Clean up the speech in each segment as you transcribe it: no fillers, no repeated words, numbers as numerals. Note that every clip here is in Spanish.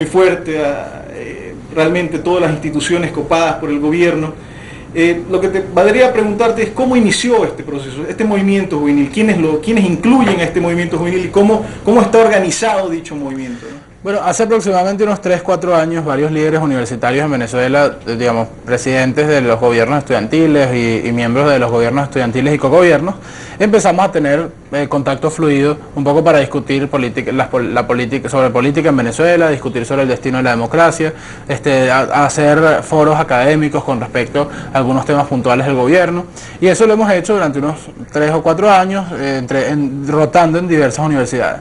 muy fuerte a realmente todas las instituciones copadas por el gobierno. Lo que te valdría preguntarte es cómo inició este proceso, este movimiento juvenil, quiénes incluyen a este movimiento juvenil y cómo está organizado dicho movimiento, ¿no? Bueno, hace aproximadamente unos 3-4 años varios líderes universitarios en Venezuela, digamos, presidentes de los gobiernos estudiantiles y miembros de los gobiernos estudiantiles y cogobiernos, empezamos a tener contacto fluido un poco para discutir sobre política en Venezuela, discutir sobre el destino de la democracia, a hacer foros académicos con respecto a algunos temas puntuales del gobierno, y eso lo hemos hecho durante unos 3 o 4 años, rotando en diversas universidades.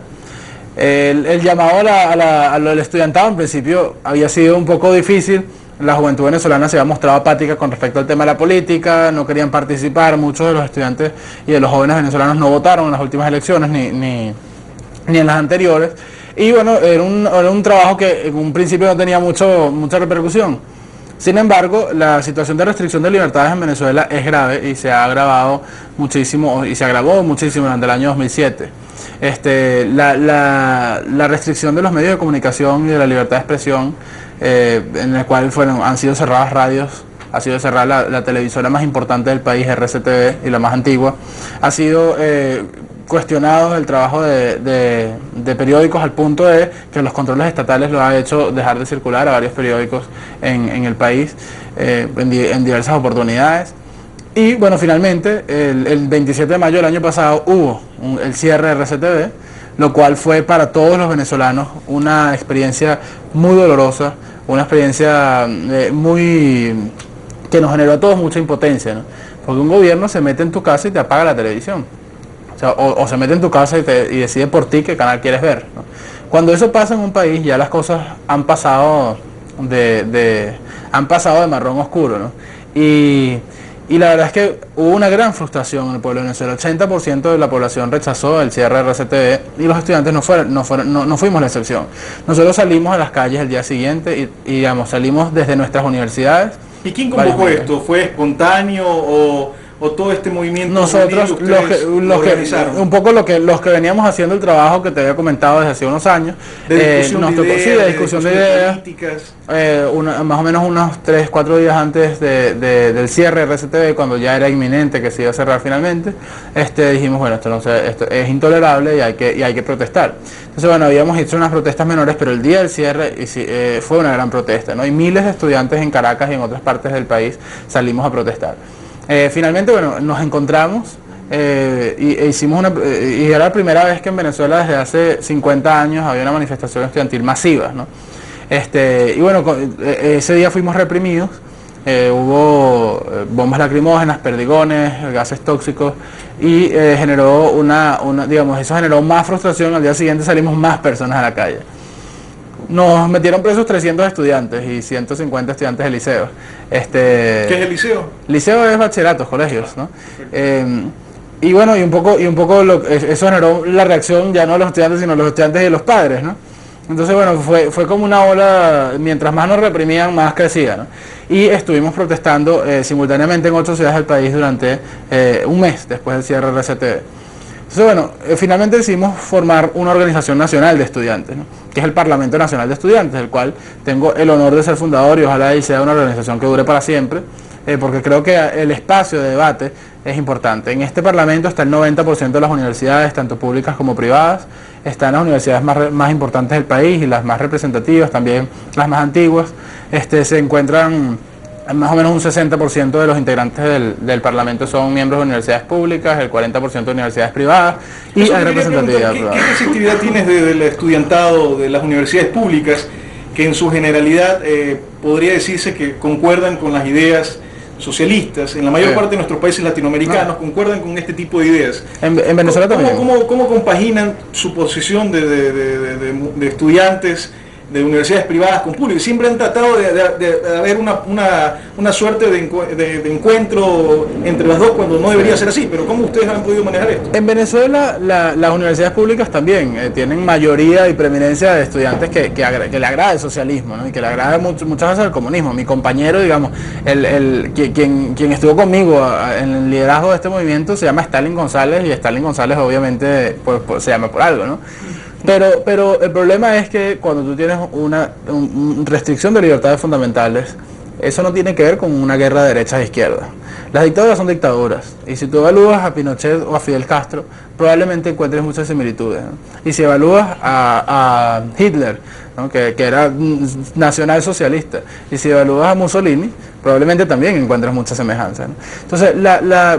El llamado al estudiantado en principio había sido un poco difícil. La juventud venezolana se había mostrado apática con respecto al tema de la política, no querían participar, muchos de los estudiantes y de los jóvenes venezolanos no votaron en las últimas elecciones ni en las anteriores, y bueno, era un trabajo que en un principio no tenía mucha repercusión. Sin embargo, la situación de restricción de libertades en Venezuela es grave y se ha agravado muchísimo, y se agravó muchísimo durante el año 2007. La restricción de los medios de comunicación y de la libertad de expresión, en el cual han sido cerradas radios, ha sido cerrada la televisora más importante del país, RCTV, y la más antigua, ha sido cuestionado el trabajo de periódicos al punto de que los controles estatales lo han hecho dejar de circular a varios periódicos en el país en diversas oportunidades. Y bueno, finalmente el 27 de mayo del año pasado hubo el cierre de RCTV, lo cual fue para todos los venezolanos una experiencia muy dolorosa, una experiencia que nos generó a todos mucha impotencia, ¿no? Porque un gobierno se mete en tu casa y te apaga la televisión. O se mete en tu casa y decide por ti qué canal quieres ver, ¿no? Cuando eso pasa en un país, ya las cosas han pasado de marrón oscuro, ¿no? Y la verdad es que hubo una gran frustración en el pueblo de Venezuela. El 80% de la población rechazó el cierre de RCTV y los estudiantes no fuimos la excepción. Nosotros salimos a las calles el día siguiente y digamos, salimos desde nuestras universidades. ¿Y quién convocó esto? ¿Fue espontáneo o todo este movimiento? Nosotros, un poco los que veníamos haciendo el trabajo que te había comentado desde hace unos años, de discusión de ideas, políticas. Más o menos unos 3-4 días antes del cierre de RCTV, cuando ya era inminente que se iba a cerrar finalmente, dijimos, bueno, esto es intolerable y hay que protestar. Entonces, bueno, habíamos hecho unas protestas menores, pero el día del cierre fue una gran protesta, ¿no? Y miles de estudiantes en Caracas y en otras partes del país salimos a protestar. Finalmente, bueno, nos encontramos y era la primera vez que en Venezuela desde hace 50 años había una manifestación estudiantil masiva, ¿no? Y bueno, ese día fuimos reprimidos, hubo bombas lacrimógenas, perdigones, gases tóxicos, y eso generó más frustración. Al día siguiente salimos más personas a la calle. Nos metieron presos 300 estudiantes y 150 estudiantes del liceo. ¿Qué es el liceo? Liceo es bachilleratos, colegios, ¿no? Y bueno, y un poco eso generó la reacción ya no de los estudiantes, sino de los estudiantes y de los padres, ¿no? Entonces, bueno, fue como una ola, mientras más nos reprimían, más crecía, ¿no? Y estuvimos protestando simultáneamente en 8 ciudades del país durante un mes después del cierre de RCTV. Entonces, bueno, finalmente decidimos formar una organización nacional de estudiantes, ¿no? Que es el Parlamento Nacional de Estudiantes, del cual tengo el honor de ser fundador, y ojalá y sea una organización que dure para siempre, porque creo que el espacio de debate es importante. En este Parlamento está el 90% de las universidades, tanto públicas como privadas, están las universidades más importantes del país y las más representativas, también las más antiguas. Se encuentran más o menos un 60% de los integrantes del Parlamento son miembros de universidades públicas, el 40% de universidades privadas, y hay representatividad privada. ¿Qué receptividad tienes del estudiantado de las universidades públicas, que en su generalidad podría decirse que concuerdan con las ideas socialistas? En la mayor parte de nuestros países latinoamericanos concuerdan con este tipo de ideas. En Venezuela también. ¿Cómo compaginan su posición de estudiantes de universidades privadas con públicas? Siempre han tratado de haber una suerte de encuentro entre las dos, cuando no debería ser así, pero ¿cómo ustedes han podido manejar esto? En Venezuela las universidades públicas también tienen mayoría y preeminencia de estudiantes que le agrada el socialismo, ¿no? Y que le agrada muchas veces el comunismo. Mi compañero, digamos, quien estuvo conmigo en el liderazgo de este movimiento se llama Stalin González, y Stalin González obviamente se llama por algo, ¿no? Pero el problema es que cuando tú tienes una restricción de libertades fundamentales, eso no tiene que ver con una guerra de derechas e izquierdas. Las dictaduras son dictaduras, y si tú evalúas a Pinochet o a Fidel Castro, probablemente encuentres muchas similitudes, ¿no? Y si evalúas a Hitler, ¿no? que era nacional socialista, y si evalúas a Mussolini, probablemente también encuentres muchas semejanzas, ¿no? Entonces,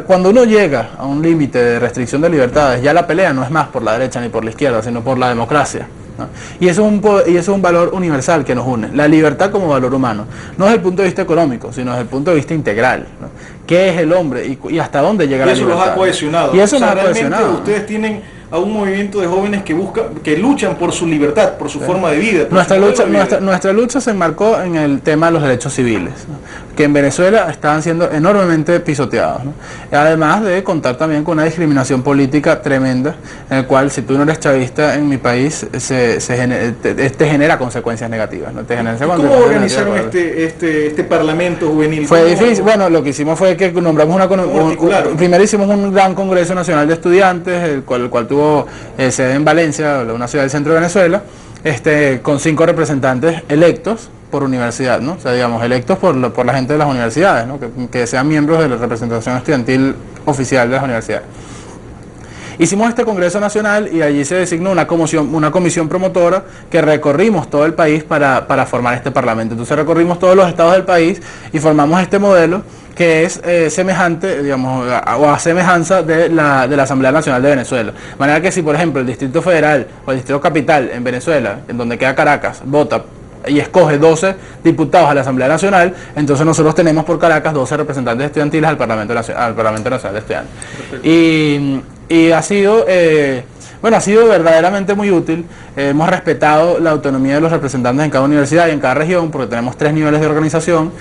cuando uno llega a un límite de restricción de libertades, ya la pelea no es más por la derecha ni por la izquierda, sino por la democracia, ¿no? Y eso es un valor universal que nos une, la libertad como valor humano, no desde el punto de vista económico, sino desde el punto de vista integral, ¿no? ¿Qué es el hombre y hasta dónde llega la libertad? Y eso los ha cohesionado. Y eso nos ha cohesionado. Ustedes tienen a un movimiento de jóvenes que luchan por su libertad, por su forma de vida. Nuestra lucha se enmarcó en el tema de los derechos civiles, ¿no? Que en Venezuela estaban siendo enormemente pisoteados, ¿no? Además de contar también con una discriminación política tremenda, en el cual si tú no eres chavista en mi país, te genera consecuencias negativas, ¿no? ¿Cómo organizaron este parlamento juvenil? Fue difícil. Bueno, lo que hicimos fue que nombramos primero hicimos un gran Congreso Nacional de Estudiantes, el cual tuvo sede en Valencia, una ciudad del centro de Venezuela, con 5 representantes electos por universidad, ¿no? O sea, digamos, electos por la gente de las universidades, ¿no? Que sean miembros de la representación estudiantil oficial de las universidades. Hicimos este Congreso Nacional y allí se designó una comisión promotora que recorrimos todo el país para formar este parlamento. Entonces recorrimos todos los estados del país y formamos este modelo que es semejante, digamos, o a semejanza de la Asamblea Nacional de Venezuela. De manera que si, por ejemplo, el Distrito Federal o el Distrito Capital en Venezuela, en donde queda Caracas, vota y escoge 12 diputados a la Asamblea Nacional, entonces nosotros tenemos por Caracas 12 representantes estudiantiles al Parlamento Nacional de Estudiantes. Y ha sido, ha sido verdaderamente muy útil. Hemos respetado la autonomía de los representantes en cada universidad y en cada región, porque tenemos 3 niveles de organización,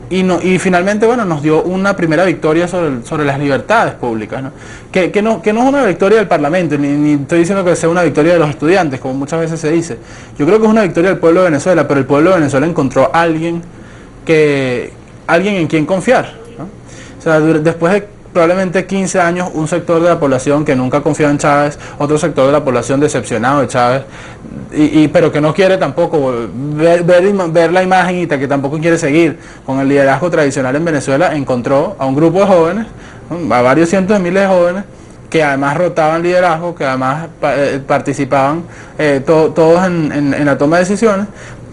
y finalmente, bueno, nos dio una primera victoria sobre las libertades públicas, ¿no? Que no es una victoria del Parlamento, ni estoy diciendo que sea una victoria de los estudiantes, como muchas veces se dice. Yo creo que es una victoria del pueblo de Venezuela, pero el pueblo de Venezuela encontró a alguien en quien confiar, ¿no? O sea, después de probablemente 15 años, un sector de la población que nunca confió en Chávez, otro sector de la población decepcionado de Chávez, pero que no quiere tampoco ver la imagen y que tampoco quiere seguir con el liderazgo tradicional en Venezuela, encontró a un grupo de jóvenes, a varios cientos de miles de jóvenes, que además rotaban liderazgo, que además participaban todos en la toma de decisiones,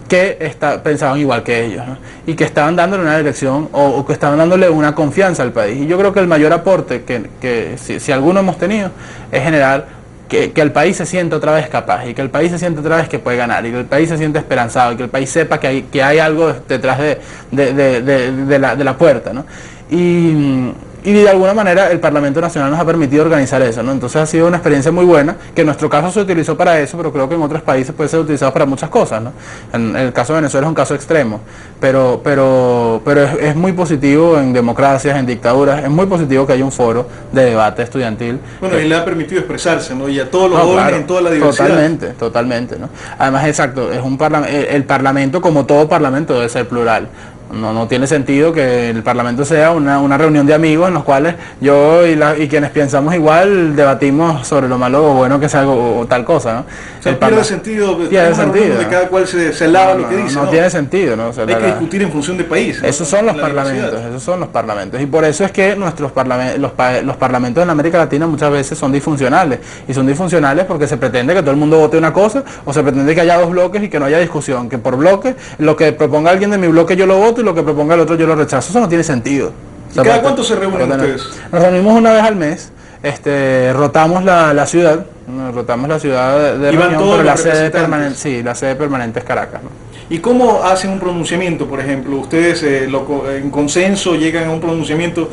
que pensaban igual que ellos, ¿no? Y que estaban dándole una dirección o que estaban dándole una confianza al país. Y yo creo que el mayor aporte que si alguno hemos tenido es generar que el país se sienta otra vez capaz, y que el país se sienta otra vez que puede ganar, y que el país se sienta esperanzado, y que el país sepa que hay algo detrás de la puerta, ¿no? Y de alguna manera el Parlamento Nacional nos ha permitido organizar eso, ¿no? Entonces ha sido una experiencia muy buena, que en nuestro caso se utilizó para eso, pero creo que en otros países puede ser utilizado para muchas cosas, ¿no? En el caso de Venezuela es un caso extremo, pero es muy positivo en democracias, en dictaduras, es muy positivo que haya un foro de debate estudiantil. Bueno, y le ha permitido expresarse, ¿no? Y a todos los jóvenes, claro, en toda la diversidad. Totalmente, ¿no? Además, exacto, es el Parlamento, como todo Parlamento, debe ser plural. No tiene sentido que el Parlamento sea una reunión de amigos en los cuales yo y quienes pensamos igual debatimos sobre lo malo o bueno que sea algo o tal cosa, ¿no? O sea, pierde sentido de cada cual se lava lo que dice. No tiene sentido, ¿no? O sea, hay que discutir en función de país, ¿no? Esos son los parlamentos, y por eso es que los parlamentos en América Latina muchas veces son disfuncionales, y son disfuncionales porque se pretende que todo el mundo vote una cosa, o se pretende que haya 2 bloques y que no haya discusión, que por bloque, lo que proponga alguien de mi bloque yo lo voto y lo que proponga el otro yo lo rechazo. Eso no tiene sentido. ¿Y cada cuánto se reúnen ustedes? Nos reunimos una vez al mes, rotamos la ciudad, de reunión, pero la sede permanente es Caracas, ¿no? ¿Y cómo hacen un pronunciamiento, por ejemplo? Ustedes en consenso llegan a un pronunciamiento,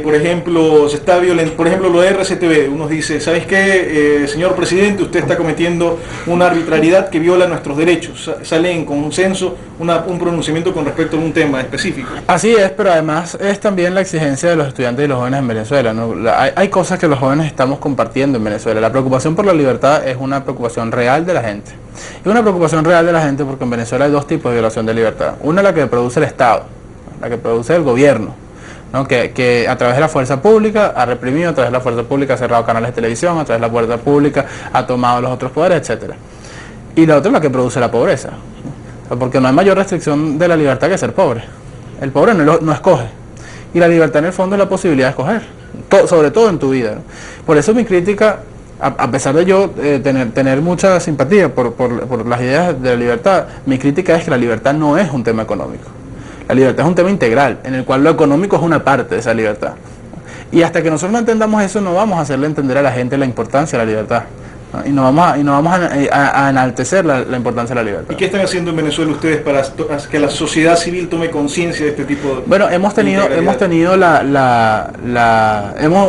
por ejemplo, se está violento, por ejemplo, lo de RCTV, uno dice, ¿sabes qué, señor presidente? Usted está cometiendo una arbitrariedad que viola nuestros derechos. Sale en consenso un pronunciamiento con respecto a un tema específico. Así es, pero además es también la exigencia de los estudiantes y los jóvenes en Venezuela, ¿no? Hay cosas que los jóvenes estamos compartiendo en Venezuela. La preocupación por la libertad es una preocupación real de la gente. Es una preocupación real de la gente porque en Venezuela hay 2 tipos de violación de libertad. Una es la que produce el Estado, la que produce el gobierno, ¿no? Que a través de la fuerza pública ha reprimido, a través de la fuerza pública ha cerrado canales de televisión, a través de la fuerza pública ha tomado los otros poderes, etcétera. Y la otra es la que produce la pobreza, ¿no? Porque no hay mayor restricción de la libertad que ser pobre. El pobre no escoge. Y la libertad en el fondo es la posibilidad de escoger, sobre todo en tu vida, ¿no? Por eso mi crítica, a pesar de yo tener mucha simpatía por las ideas de la libertad, mi crítica es que la libertad no es un tema económico. La libertad es un tema integral, en el cual lo económico es una parte de esa libertad. Y hasta que nosotros no entendamos eso, no vamos a hacerle entender a la gente la importancia de la libertad, ¿no? Y no vamos a enaltecer la importancia de la libertad. ¿Y qué están haciendo en Venezuela ustedes para que la sociedad civil tome conciencia de este tipo de... Bueno, hemos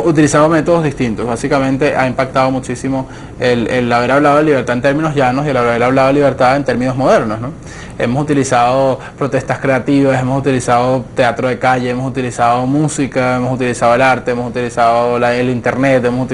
utilizado métodos distintos. Básicamente ha impactado muchísimo el haber hablado de libertad en términos llanos y el haber hablado de libertad en términos modernos, ¿no? Hemos utilizado protestas creativas, hemos utilizado teatro de calle, hemos utilizado música, hemos utilizado el arte, hemos utilizado el internet, hemos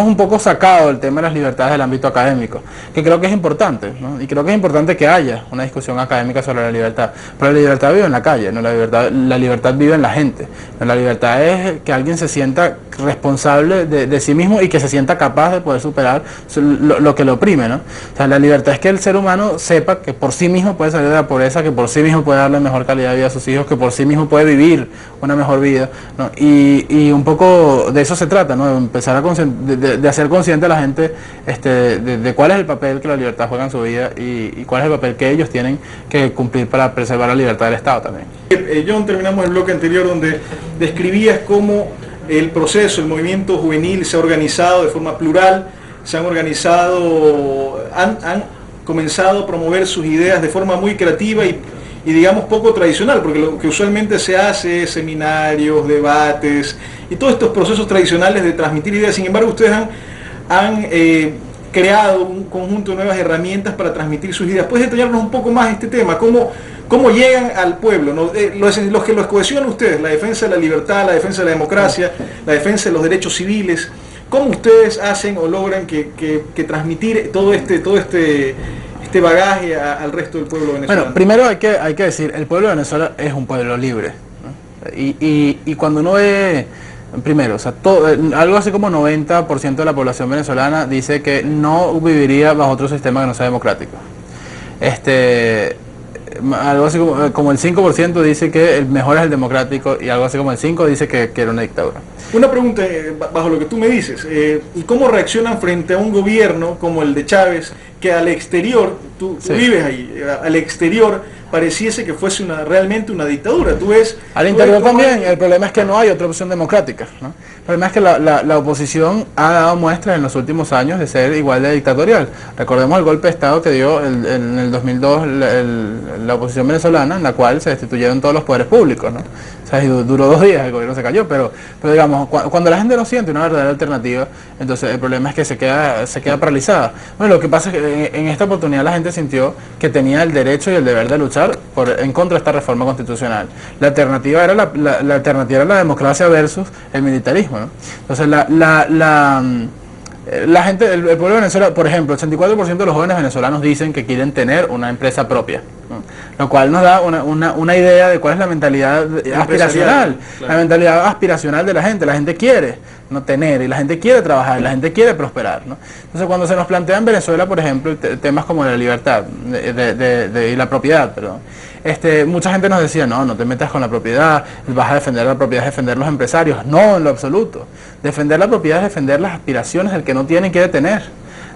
un poco sacado el tema de las libertades del ámbito académico, que creo que es importante, ¿no? Y creo que es importante que haya una discusión académica sobre la libertad. Pero la libertad vive en la calle, ¿no? La libertad vive en la gente, ¿no? La libertad es que alguien se sienta responsable de sí mismo y que se sienta capaz de poder superar lo que lo oprime, ¿no? O sea, la libertad es que el ser humano sepa que por sí mismo puede salir de la pobreza, que por sí mismo puede darle mejor calidad de vida a sus hijos, que por sí mismo puede vivir una mejor vida, ¿no? Y un poco de eso se trata, ¿no? De empezar de hacer consciente a la gente de cuál es el papel que la libertad juega en su vida y cuál es el papel que ellos tienen que cumplir para preservar la libertad del Estado también. John, terminamos el bloque anterior donde describías cómo el proceso, el movimiento juvenil se ha organizado de forma plural, se han organizado, han comenzado a promover sus ideas de forma muy creativa y digamos poco tradicional, porque lo que usualmente se hace es seminarios, debates y todos estos procesos tradicionales de transmitir ideas. Sin embargo, ustedes han creado un conjunto de nuevas herramientas para transmitir sus ideas. ¿Puedes detallarnos un poco más este tema? ¿Cómo llegan al pueblo, ¿no? Los que los cohesionan ustedes, la defensa de la libertad, la defensa de la democracia, la defensa de los derechos civiles. ¿Cómo ustedes hacen o logran que transmitir todo este bagaje al resto del pueblo venezolano? Bueno, primero hay que decir, el pueblo de Venezuela es un pueblo libre, ¿no? Y cuando uno ve, primero, o sea, algo así como 90% de la población venezolana dice que no viviría bajo otro sistema que no sea democrático. Algo así como el 5% dice que el mejor es el democrático y algo así como el 5% dice que era una dictadura. Una pregunta bajo lo que tú me dices, ¿y cómo reaccionan frente a un gobierno como el de Chávez, que al exterior, tú vives ahí, al exterior pareciese que fuese realmente una dictadura? Tú ves... Al interior también, el problema es que no hay otra opción democrática, ¿no? El problema es que la oposición ha dado muestras en los últimos años de ser igual de dictatorial. Recordemos el golpe de Estado que dio en el 2002 la oposición venezolana, en la cual se destituyeron todos los poderes públicos, ¿no? O sea, duró 2 días, el gobierno se cayó, pero digamos, cuando la gente no siente una verdadera alternativa, entonces el problema es que se queda paralizada. Bueno, lo que pasa es que en esta oportunidad la gente sintió que tenía el derecho y el deber de luchar en contra de esta reforma constitucional. La alternativa era la democracia versus el militarismo, ¿no? Entonces la gente, el pueblo de Venezuela, por ejemplo, el 84% de los jóvenes venezolanos dicen que quieren tener una empresa propia, ¿no? Lo cual nos da una idea de cuál es la mentalidad aspiracional, claro. La mentalidad aspiracional de la gente quiere no tener, y la gente quiere trabajar, y la gente quiere prosperar, ¿no? Entonces cuando se nos plantea en Venezuela, por ejemplo, temas como la libertad y la propiedad, perdón, mucha gente nos decía, no te metas con la propiedad, vas a defender la propiedad, es defender los empresarios. No, en lo absoluto. Defender la propiedad es defender las aspiraciones del que no tiene y quiere tener.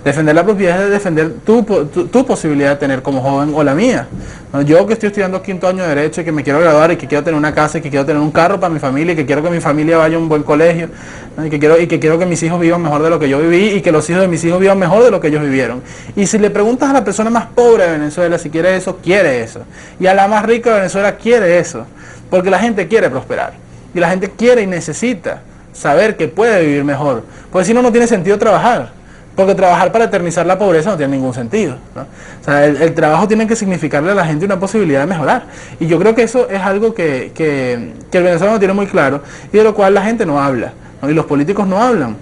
Defender la propiedad es defender tu posibilidad de tener como joven o la mía. ¿No? Yo que estoy estudiando 5º año de Derecho y que me quiero graduar y que quiero tener una casa y que quiero tener un carro para mi familia y que quiero que mi familia vaya a un buen colegio, ¿no? y que quiero que mis hijos vivan mejor de lo que yo viví y que los hijos de mis hijos vivan mejor de lo que ellos vivieron. Y si le preguntas a la persona más pobre de Venezuela si quiere eso, quiere eso. Y a la más rica de Venezuela quiere eso. Porque la gente quiere prosperar. Y la gente quiere y necesita saber que puede vivir mejor. Porque si no, no tiene sentido trabajar. Porque trabajar para eternizar la pobreza no tiene ningún sentido, ¿no? O sea, el trabajo tiene que significarle a la gente una posibilidad de mejorar. Y yo creo que eso es algo que el venezolano tiene muy claro y de lo cual la gente no habla, ¿no? Y los políticos no hablan.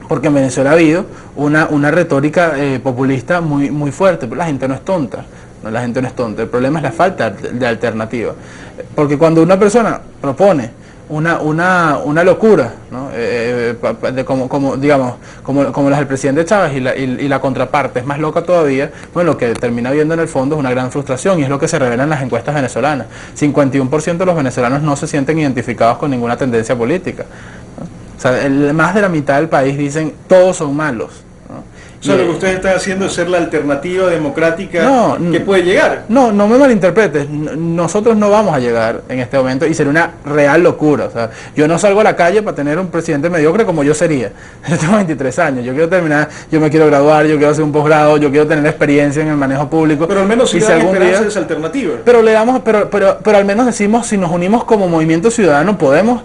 Porque en Venezuela ha habido una retórica populista muy fuerte, pero la gente no es tonta. ¿no? La gente no es tonta, el problema es la falta de alternativa. Porque cuando una persona propone una locura, ¿no? Como las del presidente Chávez y la contraparte es más loca todavía, bueno, lo que termina viendo en el fondo es una gran frustración y es lo que se revela en las encuestas venezolanas. 51% de los venezolanos no se sienten identificados con ninguna tendencia política, ¿no? O sea, más de la mitad del país dicen todos son malos. O sea, lo que ustedes están haciendo es ser la alternativa democrática que puede llegar. No me malinterpretes. Nosotros no vamos a llegar en este momento y sería una real locura. O sea, yo no salgo a la calle para tener un presidente mediocre como yo sería. Yo tengo 23 años, yo quiero terminar, yo me quiero graduar, yo quiero hacer un posgrado, yo quiero tener experiencia en el manejo público. Pero al menos si algún día es alternativa. Pero le damos, pero al menos decimos, si nos unimos como movimiento ciudadano podemos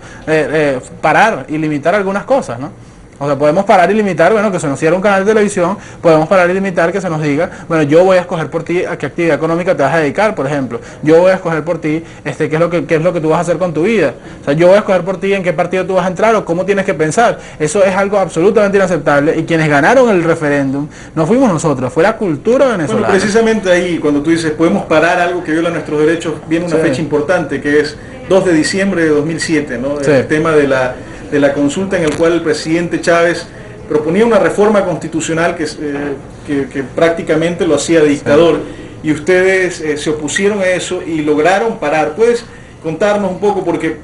parar y limitar algunas cosas, ¿no? O sea, podemos parar y limitar, bueno, que se nos cierre un canal de televisión, podemos parar y limitar que se nos diga, bueno, yo voy a escoger por ti a qué actividad económica te vas a dedicar, por ejemplo. Yo voy a escoger por ti qué es lo que tú vas a hacer con tu vida. O sea, yo voy a escoger por ti en qué partido tú vas a entrar o cómo tienes que pensar. Eso es algo absolutamente inaceptable y quienes ganaron el referéndum no fuimos nosotros, fue la cultura venezolana. Bueno, precisamente ahí, cuando tú dices, podemos parar algo que viola nuestros derechos, viene una fecha importante que es 2 de diciembre de 2007, ¿no? Sí. El tema de la consulta en el cual el presidente Chávez proponía una reforma constitucional que prácticamente lo hacía dictador, y ustedes se opusieron a eso y lograron parar. ¿Puedes contarnos un poco? Porque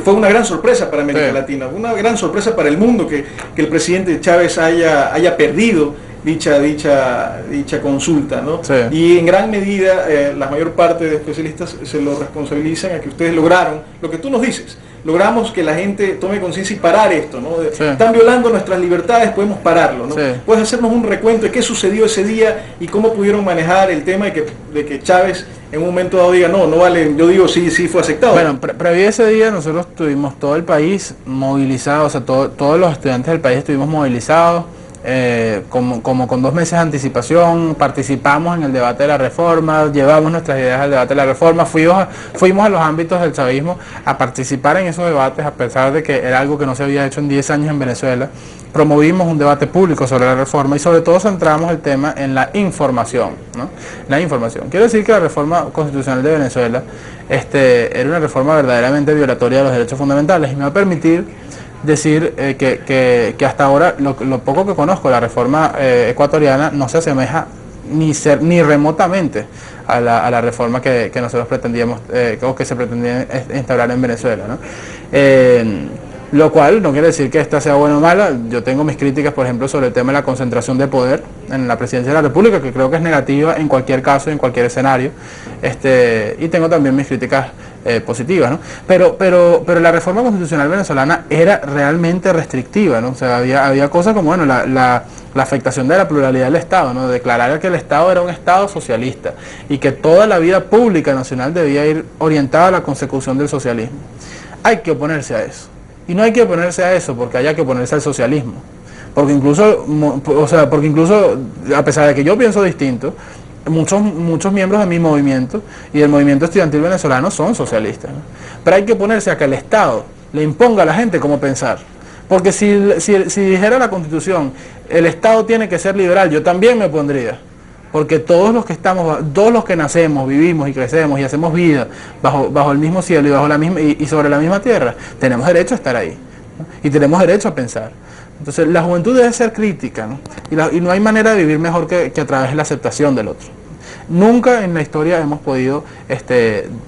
fue una gran sorpresa para América Latina, una gran sorpresa para el mundo que el presidente Chávez haya perdido dicha consulta, ¿no? Sí. Y en gran medida la mayor parte de especialistas se lo responsabilizan a que ustedes lograron lo que tú nos dices. Logramos que la gente tome conciencia y parar esto, ¿no? Sí. Están violando nuestras libertades, podemos pararlo, ¿no? Sí. ¿Puedes hacernos un recuento de qué sucedió ese día y cómo pudieron manejar el tema de que Chávez en un momento dado diga, no vale, yo digo sí fue aceptado? Bueno, previo a ese día nosotros tuvimos todo el país movilizado, o sea, todos los estudiantes del país estuvimos movilizados. Como con 2 meses de anticipación, participamos en el debate de la reforma, llevamos nuestras ideas al debate de la reforma, fuimos a los ámbitos del chavismo a participar en esos debates, a pesar de que era algo que no se había hecho en 10 años en Venezuela. Promovimos un debate público sobre la reforma y sobre todo centramos el tema en la información, ¿no? La información. Quiero decir que la reforma constitucional de Venezuela era una reforma verdaderamente violatoria de los derechos fundamentales, y me va a permitir decir que hasta ahora lo poco que conozco la reforma ecuatoriana no se asemeja ni remotamente a la reforma que nosotros pretendíamos o que se pretendía instaurar en Venezuela, ¿no? Lo cual no quiere decir que esta sea buena o mala. Yo tengo mis críticas, por ejemplo, sobre el tema de la concentración de poder en la presidencia de la República, que creo que es negativa en cualquier caso, en cualquier escenario, y tengo también mis críticas positivas, ¿no? Pero la reforma constitucional venezolana era realmente restrictiva, ¿no? O sea, había cosas como, bueno, la afectación de la pluralidad del Estado, ¿no? Declarar que el Estado era un Estado socialista y que toda la vida pública nacional debía ir orientada a la consecución del socialismo. Hay que oponerse a eso. Y no hay que oponerse a eso porque haya que oponerse al socialismo. Porque incluso, a pesar de que yo pienso distinto, muchos miembros de mi movimiento y del movimiento estudiantil venezolano son socialistas, ¿no? Pero hay que oponerse a que el Estado le imponga a la gente cómo pensar. Porque si dijera la Constitución, el Estado tiene que ser liberal, yo también me opondría. Porque todos los que nacemos, vivimos y crecemos y hacemos vida bajo el mismo cielo y bajo la misma y sobre la misma tierra, tenemos derecho a estar ahí, ¿no? Y tenemos derecho a pensar. Entonces la juventud debe ser crítica, ¿no? Y no hay manera de vivir mejor que a través de la aceptación del otro. Nunca en la historia hemos podido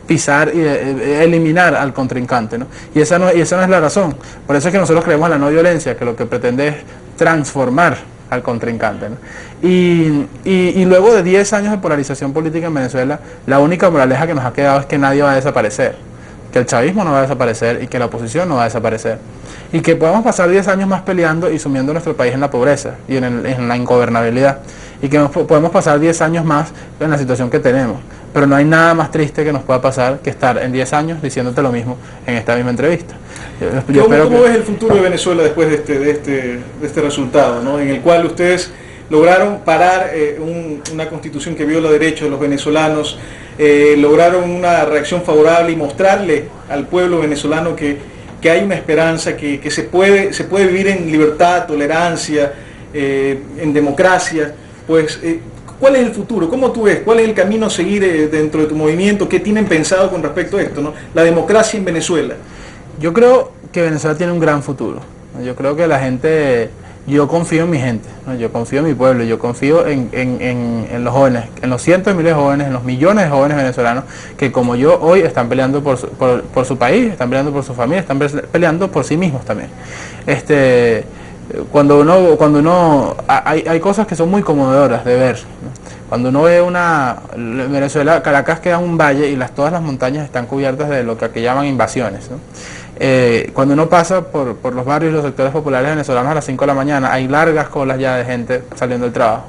pisar y eliminar al contrincante, ¿no? Y esa no es la razón. Por eso es que nosotros creemos en la no violencia, que lo que pretende es transformar al contrincante, ¿no? Y luego de 10 años de polarización política en Venezuela, la única moraleja que nos ha quedado es que nadie va a desaparecer, que el chavismo no va a desaparecer y que la oposición no va a desaparecer. Y que podemos pasar 10 años más peleando y sumiendo nuestro país en la pobreza y en la ingobernabilidad. Y que podemos pasar 10 años más en la situación que tenemos. Pero no hay nada más triste que nos pueda pasar que estar en 10 años diciéndote lo mismo en esta misma entrevista. ¿Cómo ves el futuro de Venezuela después de este resultado, ¿no? En el cual ustedes lograron parar una constitución que viola derechos de los venezolanos, lograron una reacción favorable y mostrarle al pueblo venezolano que hay una esperanza, que se puede vivir en libertad, tolerancia, en democracia? Pues, ¿Cuál es el futuro? ¿Cómo tú ves? ¿Cuál es el camino a seguir dentro de tu movimiento? ¿Qué tienen pensado con respecto a esto, ¿no? La democracia en Venezuela. Yo creo que Venezuela tiene un gran futuro. Yo creo que la gente, yo confío en mi gente, ¿no? Yo confío en mi pueblo, yo confío en los jóvenes, en los cientos de miles de jóvenes, en los millones de jóvenes venezolanos que como yo hoy están peleando por su país, están peleando por su familia, están peleando por sí mismos también. Hay cosas que son muy conmovedoras de ver, ¿no? Cuando uno ve Venezuela, Caracas queda en un valle y todas las montañas están cubiertas de lo que aquí llaman invasiones, ¿no? Cuando uno pasa por los barrios y los sectores populares venezolanos a las 5 de la mañana, hay largas colas ya de gente saliendo del trabajo.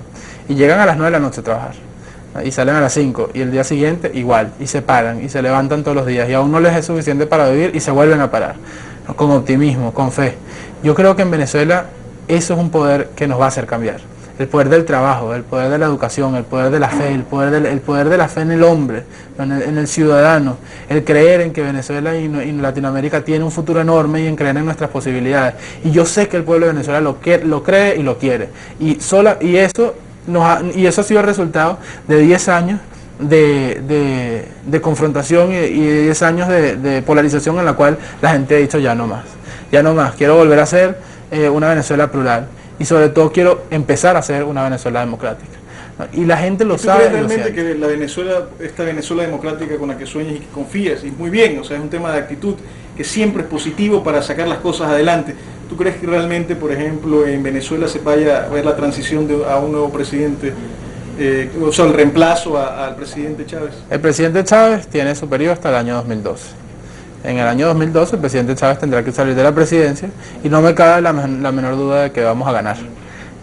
Y llegan a las 9 de la noche a trabajar, ¿no? Y salen a las 5, y el día siguiente igual, y se paran, y se levantan todos los días, y aún no les es suficiente para vivir, y se vuelven a parar, ¿no? Con optimismo, con fe. Yo creo que en Venezuela eso es un poder que nos va a hacer cambiar. El poder del trabajo, el poder de la educación, el poder de la fe, el poder de la fe en el hombre, en el ciudadano, el creer en que Venezuela y Latinoamérica tiene un futuro enorme y en creer en nuestras posibilidades. Y yo sé que el pueblo de Venezuela lo cree y lo quiere. Y eso ha sido el resultado de 10 años de confrontación y 10 años de polarización en la cual la gente ha dicho ya no más, quiero volver a ser una Venezuela plural. Y sobre todo quiero empezar a ser una Venezuela democrática, ¿no? Y la gente lo sabe. ¿Tú crees realmente que esta Venezuela democrática con la que sueñas y que confías, y muy bien, o sea, es un tema de actitud que siempre es positivo para sacar las cosas adelante? ¿Tú crees que realmente, por ejemplo, en Venezuela se vaya a ver la transición a un nuevo presidente, o sea, el reemplazo al presidente Chávez? El presidente Chávez tiene su periodo hasta el año 2012. En el año 2012 el presidente Chávez tendrá que salir de la presidencia y no me cabe la menor duda de que vamos a ganar.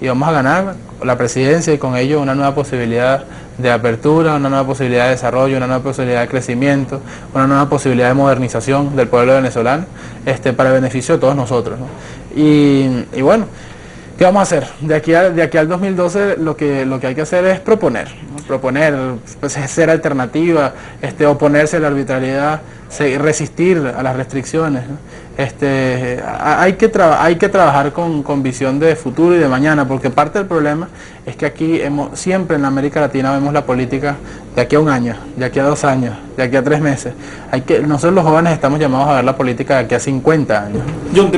Y vamos a ganar la presidencia y con ello una nueva posibilidad de apertura, una nueva posibilidad de desarrollo, una nueva posibilidad de crecimiento, una nueva posibilidad de modernización del pueblo venezolano, para el beneficio de todos nosotros, ¿no? Y bueno, ¿qué vamos a hacer? De aquí al 2012 lo que hay que hacer es proponer, pues, ser alternativa, oponerse a la arbitrariedad, resistir a las restricciones, ¿no? Hay que trabajar con visión de futuro y de mañana, porque parte del problema es que aquí siempre en América Latina vemos la política de aquí a un año, de aquí a 2 años, de aquí a 3 meses. Nosotros los jóvenes estamos llamados a ver la política de aquí a 50 años. John,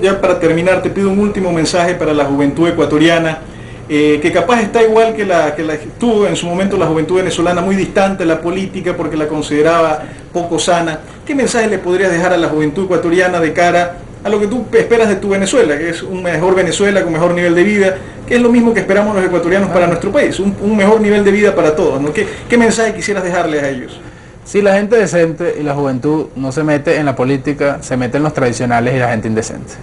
ya para terminar, te pido un último mensaje para la juventud ecuatoriana, que capaz está igual que la estuvo en su momento la juventud venezolana, muy distante de la política porque la consideraba poco sana. ¿Qué mensaje le podrías dejar a la juventud ecuatoriana de cara a lo que tú esperas de tu Venezuela, que es un mejor Venezuela con mejor nivel de vida, que es lo mismo que esperamos los ecuatorianos para nuestro país, un mejor nivel de vida para todos, ¿no? ¿Qué mensaje quisieras dejarles a ellos? Si la gente decente y la juventud no se mete en la política, se mete en los tradicionales y la gente indecente.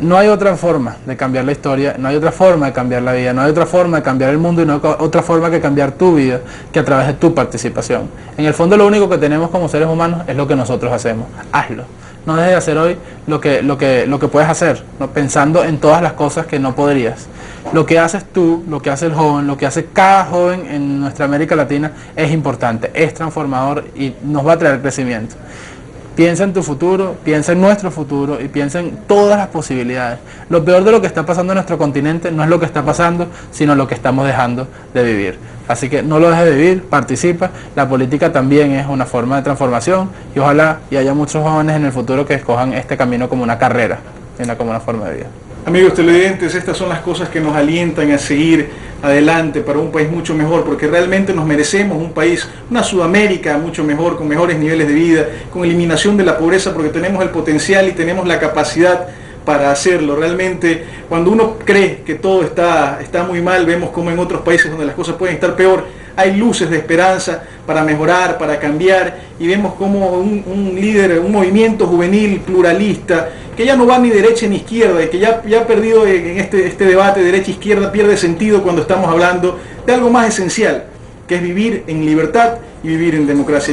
No hay otra forma de cambiar la historia, no hay otra forma de cambiar la vida, no hay otra forma de cambiar el mundo y no hay otra forma que cambiar tu vida que a través de tu participación. En el fondo lo único que tenemos como seres humanos es lo que nosotros hacemos. Hazlo. No dejes de hacer hoy lo que puedes hacer, ¿no? Pensando en todas las cosas que no podrías. Lo que haces tú, lo que hace el joven, lo que hace cada joven en nuestra América Latina es importante, es transformador y nos va a traer crecimiento. Piensa en tu futuro, piensa en nuestro futuro y piensa en todas las posibilidades. Lo peor de lo que está pasando en nuestro continente no es lo que está pasando, sino lo que estamos dejando de vivir. Así que no lo dejes de vivir, participa. La política también es una forma de transformación y ojalá y haya muchos jóvenes en el futuro que escojan este camino como una carrera, como una forma de vida. Amigos televidentes, estas son las cosas que nos alientan a seguir adelante para un país mucho mejor, porque realmente nos merecemos un país, una Sudamérica mucho mejor, con mejores niveles de vida, con eliminación de la pobreza, porque tenemos el potencial y tenemos la capacidad para hacerlo. Realmente, cuando uno cree que todo está muy mal, vemos como en otros países donde las cosas pueden estar peor, hay luces de esperanza para mejorar, para cambiar, y vemos como un líder, un movimiento juvenil pluralista, que ya no va ni derecha ni izquierda, y que ya ha perdido en este debate derecha-izquierda, pierde sentido cuando estamos hablando de algo más esencial, que es vivir en libertad y vivir en democracia.